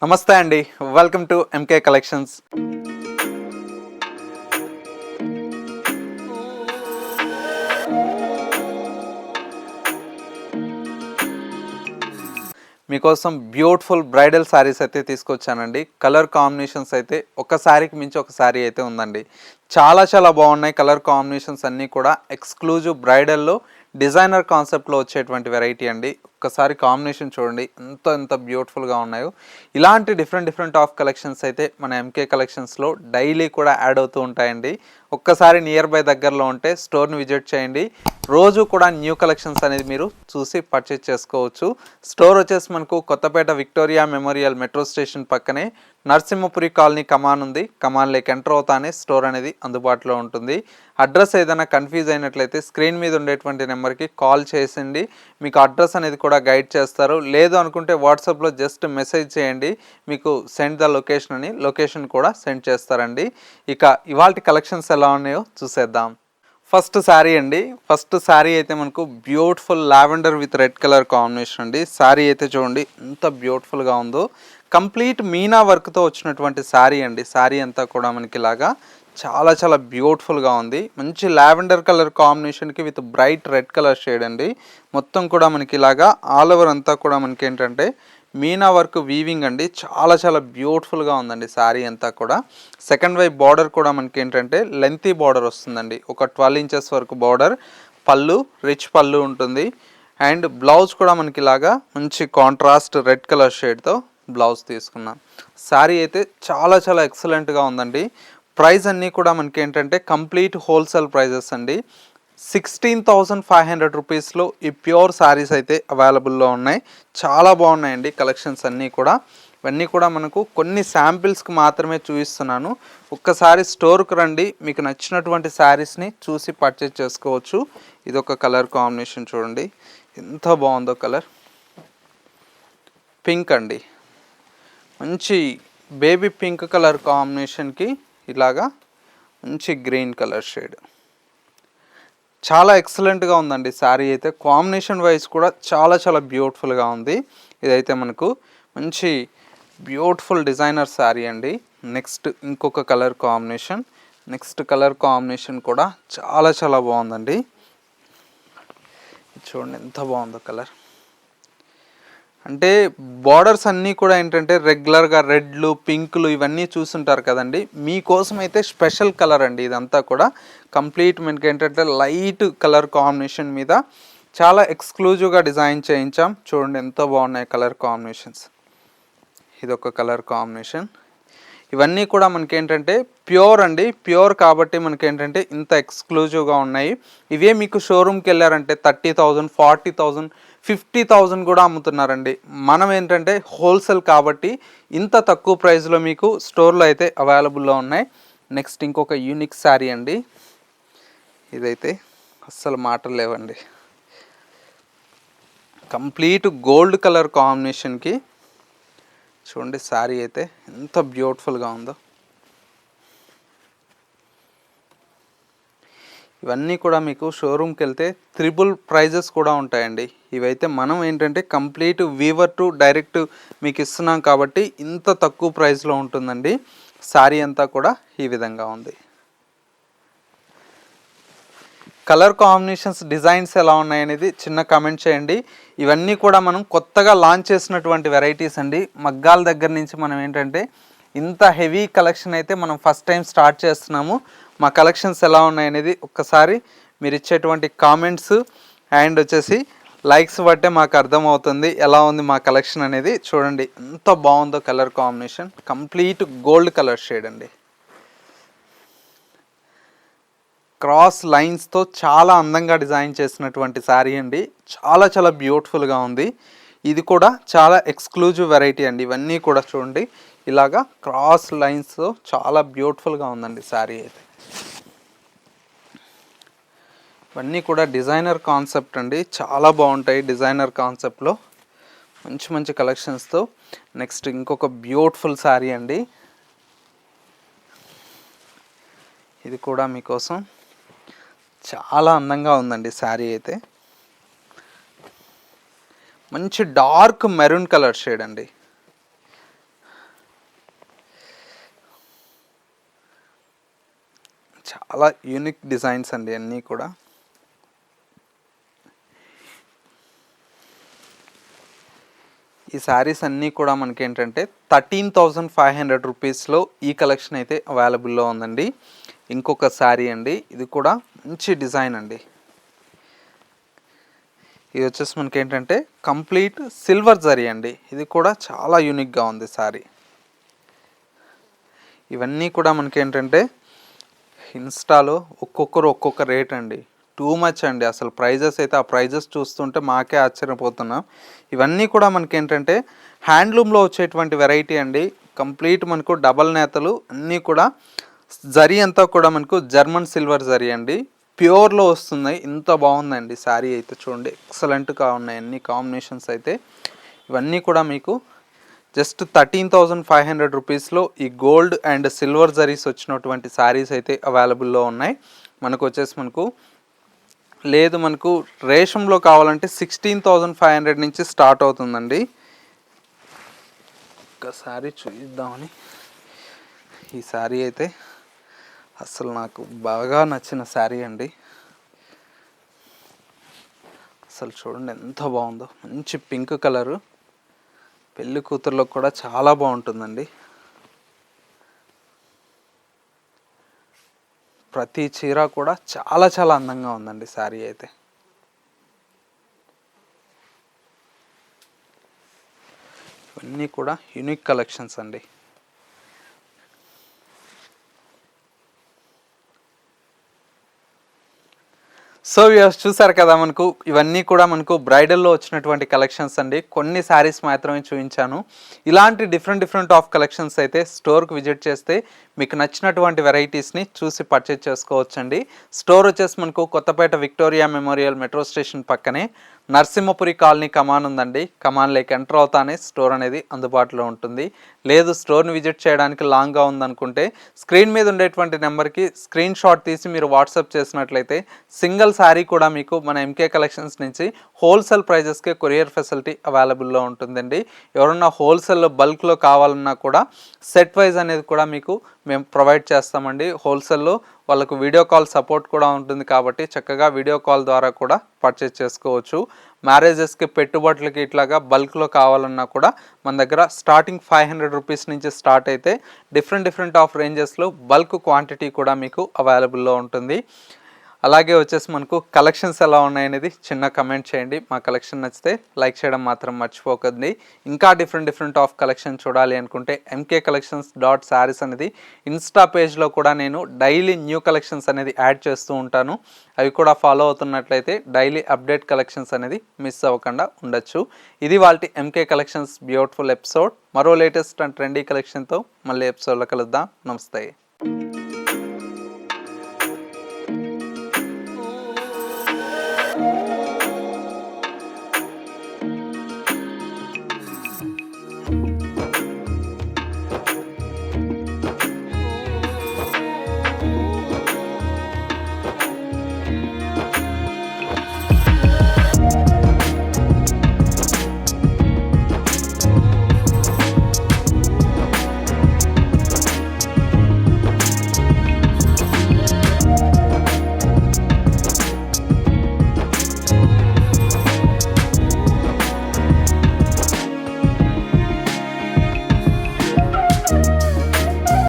నమస్తే అండి, welcome to MK collections. మీకోసం బ్యూటిఫుల్ బ్రైడల్ శారీస్ అయితే తీసుకొచ్చానండి. కలర్ కాంబినేషన్స్ అయితే ఒక శారీకి మించి ఒక శారీ అయితే ఉందండి. చాలా బాగున్నాయి. కలర్ కాంబినేషన్స్ అన్నీ కూడా ఎక్స్క్లూజివ్ బ్రైడల్లో డిజైనర్ కాన్సెప్ట్లో వచ్చేటువంటి వెరైటీ అండి. ఒక్కసారి కాంబినేషన్ చూడండి ఎంత బ్యూటిఫుల్గా ఉన్నాయో. ఇలాంటి డిఫరెంట్ ఆఫ్ కలెక్షన్స్ అయితే మన ఎంకే కలెక్షన్స్లో డైలీ కూడా యాడ్ అవుతూ ఉంటాయండి. ఒక్కసారి నియర్ బై దగ్గరలో ఉంటే స్టోర్ని విజిట్ చేయండి. రోజు కూడా న్యూ కలెక్షన్స్ అనేది మీరు చూసి పర్చేజ్ చేసుకోవచ్చు. స్టోర్ వచ్చేసి మనకు Kothapet Victoria Memorial metro station పక్కనే నరసింహపురి కాలనీ కమాన్ ఉంది. కమాన్లోకి ఎంటర్ అవుతానే స్టోర్ అనేది అందుబాటులో ఉంటుంది. అడ్రస్ ఏదైనా కన్ఫ్యూజ్ అయినట్లయితే స్క్రీన్ మీద ఉండేటువంటి నెంబర్కి కాల్ చేసిండి, మీకు అడ్రస్ అనేది కూడా గైడ్ చేస్తారు. లేదు అనుకుంటే వాట్సాప్లో జస్ట్ మెసేజ్ చేయండి, మీకు సెండ్ ద లొకేషన్ అని లొకేషన్ కూడా సెండ్ చేస్తారండి. ఇక ఇవాల్టి కలెక్షన్స్ ఎలా ఉన్నాయో చూసేద్దాం. ఫస్ట్ శారీ అండి. ఫస్ట్ శారీ అయితే మనకు beautiful lavender with red colour combination అండి. శారీ అయితే చూడండి ఎంత బ్యూటిఫుల్గా ఉందో. కంప్లీట్ మీనా వర్క్తో వచ్చినటువంటి శారీ అండి. శారీ అంతా కూడా మనకి ఇలాగా చాలా బ్యూటిఫుల్గా ఉంది. మంచి లావెండర్ కలర్ కాంబినేషన్కి with bright red colour shade అండి. మొత్తం కూడా మనకి ఇలాగా ఆల్ ఓవర్ అంతా కూడా మనకి ఏంటంటే మీనా వర్క్ వీవింగ్ అండి. చాలా బ్యూటిఫుల్గా ఉందండి శారీ అంతా కూడా. సెకండ్ వైపు బార్డర్ కూడా మనకి ఏంటంటే లెంతీ బార్డర్ వస్తుందండి. ఒక 12 ఇంచెస్ వరకు బార్డర్. పళ్ళు రిచ్ పళ్ళు ఉంటుంది. అండ్ బ్లౌజ్ కూడా మనకి ఇలాగా మంచి కాంట్రాస్ట్ రెడ్ కలర్ షేడ్తో బ్లౌజ్ తీసుకున్నాం. శారీ అయితే చాలా ఎక్సలెంట్గా ఉందండి. ప్రైస్ అన్నీ కూడా మనకి ఏంటంటే కంప్లీట్ హోల్సేల్ ప్రైజెస్ అండి. 16,500 రూపీస్లో ఈ ప్యూర్ శారీస్ అయితే అవైలబుల్లో ఉన్నాయి. చాలా బాగున్నాయండి కలెక్షన్స్ అన్నీ కూడా. ఇవన్నీ కూడా మనకు కొన్ని శాంపిల్స్కి మాత్రమే చూపిస్తున్నాను. ఒక్కసారి స్టోర్కి రండి, మీకు నచ్చినటువంటి శారీస్ని చూసి పర్చేజ్ చేసుకోవచ్చు. ఇదొక కలర్ కాంబినేషన్ చూడండి ఎంత బాగుందో. కలర్ పింక్ అండి, మంచి బేబీ పింక్ కలర్ కాంబినేషన్కి ఇలాగా మంచి గ్రీన్ కలర్ షేడ్. చాలా ఎక్సలెంట్గా ఉందండి శారీ అయితే. కాంబినేషన్ వైజ్ కూడా చాలా బ్యూటిఫుల్గా ఉంది. ఇదైతే మనకు మంచి బ్యూటిఫుల్ డిజైనర్ శారీ అండి. నెక్స్ట్ ఇంకొక colour combination. Next colour combination కూడా చాలా బాగుందండి. చూడండి ఎంత బాగుందో కలర్. అంటే బార్డర్స్ అన్నీ కూడా ఏంటంటే రెగ్యులర్గా రెడ్లు పింకులు ఇవన్నీ చూస్తుంటారు కదండి. మీకోసం అయితే స్పెషల్ కలర్ అండి ఇదంతా కూడా. కంప్లీట్ మనకి ఏంటంటే లైట్ కలర్ కాంబినేషన్ మీద చాలా ఎక్స్క్లూజివ్గా డిజైన్ చేయించాం. చూడండి ఎంత బాగున్నాయి కలర్ కాంబినేషన్స్. ఇదొక కలర్ కాంబినేషన్. ఇవన్నీ కూడా మనకేంటంటే ప్యూర్ అండి. ప్యూర్ కాబట్టి మనకేంటంటే ఇంత ఎక్స్క్లూజివ్గా ఉన్నాయి. ఇవే మీకు షోరూమ్కి వెళ్ళారంటే 30,000, 40,000, 50,000 కూడా అమ్ముతున్నారండి. మనం ఏంటంటే హోల్సేల్ కాబట్టి ఇంత తక్కువ ప్రైస్లో మీకు స్టోర్లో అయితే అవైలబుల్లో ఉన్నాయి. నెక్స్ట్ ఇంకొక యూనిక్ శారీ అండి. ఇదైతే అస్సలు మాటలు లేవండి. కంప్లీట్ గోల్డ్ కలర్ కాంబినేషన్కి చూడండి శారీ అయితే ఎంత బ్యూటిఫుల్గా ఉందో. ఇవన్నీ కూడా మీకు షోరూమ్కి వెళ్తే త్రిబుల్ ప్రైజెస్ కూడా ఉంటాయండి. ఇవైతే మనం ఏంటంటే కంప్లీట్ వీవర్ టు డైరెక్ట్ మీకు ఇస్తున్నాం కాబట్టి ఇంత తక్కువ ప్రైస్లో ఉంటుందండి. శారీ అంతా కూడా ఈ విధంగా ఉంది. కలర్ కాంబినేషన్స్ డిజైన్స్ ఎలా ఉన్నాయనేది చిన్న కామెంట్ చేయండి. ఇవన్నీ కూడా మనం కొత్తగా లాంచ్ చేసినటువంటి వెరైటీస్ అండి. మగ్గాల దగ్గర నుంచి మనం ఏంటంటే ఇంత హెవీ కలెక్షన్ అయితే మనం ఫస్ట్ టైం స్టార్ట్ చేస్తున్నాము. మా కలెక్షన్స్ ఎలా ఉన్నాయనేది ఒక్కసారి మీరు ఇచ్చేటువంటి కామెంట్స్ అండ్ వచ్చేసి లైక్స్ బట్టే మాకు అర్థమవుతుంది ఎలా ఉంది మా కలెక్షన్ అనేది. చూడండి ఎంత బాగుందో colour combination. Complete gold colour shade అండి. క్రాస్ లైన్స్తో చాలా అందంగా డిజైన్ చేసినటువంటి శారీ అండి. చాలా బ్యూటిఫుల్గా ఉంది. ఇది కూడా చాలా ఎక్స్క్లూజివ్ వెరైటీ అండి. ఇవన్నీ కూడా చూడండి ఇలాగా క్రాస్ లైన్స్తో చాలా బ్యూటిఫుల్గా ఉందండి శారీ అయితే. ఇవన్నీ కూడా డిజైనర్ కాన్సెప్ట్ అండి. చాలా బాగుంటాయి డిజైనర్ కాన్సెప్ట్లో మంచి కలెక్షన్స్తో. నెక్స్ట్ ఇంకొక బ్యూటిఫుల్ శారీ అండి. ఇది కూడా మీకోసం చాలా అందంగా ఉందండి శారీ అయితే. మంచి డార్క్ మెరూన్ కలర్ షేడ్ అండి. చాలా యూనిక్ డిజైన్స్ అండి అన్నీ కూడా. ఈ శారీస్ అన్నీ కూడా మనకి ఏంటంటే 13,500 రూపీస్లో ఈ కలెక్షన్ అయితే అవైలబుల్లో ఉందండి. ఇంకొక శారీ అండి, ఇది కూడా మంచి డిజైన్ అండి. ఇది వచ్చేసి మనకి ఏంటంటే కంప్లీట్ సిల్వర్ జరీ అండి. ఇది కూడా చాలా యూనిక్గా ఉంది శారీ. ఇవన్నీ కూడా మనకి ఏంటంటే ఇన్స్టాలో ఒక్కొక్కరు ఒక్కొక్క రేట్ అండి. టూ మచ్ అండి అసలు. ప్రైజెస్ అయితే ఆ ప్రైజెస్ చూస్తుంటే మాకే ఆశ్చర్యపోతున్నాం. ఇవన్నీ కూడా మనకి ఏంటంటే హ్యాండ్లూమ్లో వచ్చేటువంటి వెరైటీ అండి. కంప్లీట్ మనకు డబల్ నేతలు అన్నీ కూడా. జరీ అంతా కూడా మనకు జర్మన్ సిల్వర్ జరీ అండి, ప్యూర్లో వస్తున్నాయి. ఇంత బాగుందండి శారీ అయితే చూడండి, ఎక్సలెంట్గా ఉన్నాయి అన్ని కాంబినేషన్స్ అయితే. ఇవన్నీ కూడా మీకు జస్ట్ 13,500 రూపీస్లో ఈ గోల్డ్ అండ్ సిల్వర్ జరీస్ వచ్చినటువంటి శారీస్ అయితే అవైలబుల్లో ఉన్నాయి. మనకు వచ్చేసి మనకు రేషంలో కావాలంటే 16,500 నుంచి స్టార్ట్ అవుతుందండి. ఒక్కసారి చూద్దామని ఈ శారీ అయితే అసలు నాకు బాగా నచ్చిన శారీ అండి. అసలు చూడండి ఎంత బాగుందో, మంచి పింక్ కలరు, పెళ్లి కూతుర్లో కూడా చాలా బాగుంటుందండి. ప్రతి చీర కూడా చాలా చాలా అందంగా ఉందండి శారీ అయితే. ఇవన్నీ కూడా యూనిక్ కలెక్షన్స్ అండి. సో వ్యూవర్స్ చూసారు కదా, మనకు ఇవన్నీ కూడా మనకు బ్రైడల్లో వచ్చినటువంటి కలెక్షన్స్ అండి. కొన్ని శారీస్ మాత్రమే చూపించాను. ఇలాంటి డిఫరెంట్ ఆఫ్ కలెక్షన్స్ అయితే స్టోర్కి విజిట్ చేస్తే మీకు నచ్చినటువంటి వెరైటీస్ని చూసి పర్చేజ్ చేసుకోవచ్చండి. స్టోర్ వచ్చేసి మనకు Kothapet Victoria Memorial metro station పక్కనే నరసింహపురి కాలనీ కమాన్ ఉందండి. కమాన్లోకి ఎంటర్ అవుతానే స్టోర్ అనేది అందుబాటులో ఉంటుంది. లేదు స్టోర్ని విజిట్ చేయడానికి లాంగ్గా ఉందనుకుంటే స్క్రీన్ మీద ఉండేటువంటి నెంబర్కి స్క్రీన్ షాట్ తీసి మీరు వాట్సాప్ చేసినట్లయితే సింగిల్ శారీ కూడా మీకు మన ఎంకే కలెక్షన్స్ నుంచి హోల్సేల్ ప్రైజెస్కే కొరియర్ ఫెసిలిటీ అవైలబుల్లో ఉంటుందండి. ఎవరన్నా హోల్సేల్లో బల్క్లో కావాలన్నా కూడా సెట్ వైజ్ అనేది కూడా మీకు మేము ప్రొవైడ్ చేస్తామండి. హోల్సేల్లో వాళ్ళకు వీడియో కాల్ సపోర్ట్ కూడా ఉంటుంది కాబట్టి చక్కగా వీడియో కాల్ ద్వారా కూడా పర్చేజ్ చేసుకోవచ్చు. మ్యారేజెస్కి, పెట్టుబడులకి ఇట్లాగా బల్క్లో కావాలన్నా కూడా మన దగ్గర స్టార్టింగ్ 500 రూపీస్ నుంచి స్టార్ట్ అయితే డిఫరెంట్ ఆఫ్ రేంజెస్లో బల్క్ క్వాంటిటీ కూడా మీకు అవైలబుల్లో ఉంటుంది. అలాగే వచ్చేసి మనకు కలెక్షన్స్ ఎలా ఉన్నాయనేది చిన్న కమెంట్ చేయండి. మా కలెక్షన్ నచ్చితే లైక్ చేయడం మాత్రం మర్చిపోకండి. ఇంకా డిఫరెంట్ ఆఫ్ కలెక్షన్ చూడాలి అనుకుంటే mkcollections.sarees అనేది ఇన్స్టా పేజ్లో కూడా నేను డైలీ న్యూ కలెక్షన్స్ అనేది యాడ్ చేస్తూ ఉంటాను. అవి కూడా ఫాలో అవుతున్నట్లయితే డైలీ అప్డేట్ కలెక్షన్స్ అనేది మిస్ అవ్వకుండా ఉండొచ్చు. ఇది వాళ్ళ ఎంకే కలెక్షన్స్ బ్యూటిఫుల్ ఎపిసోడ్. మరో లేటెస్ట్ అండ్ ట్రెండీ కలెక్షన్తో మళ్ళీ ఎపిసోడ్లో కలుద్దాం. నమస్తే.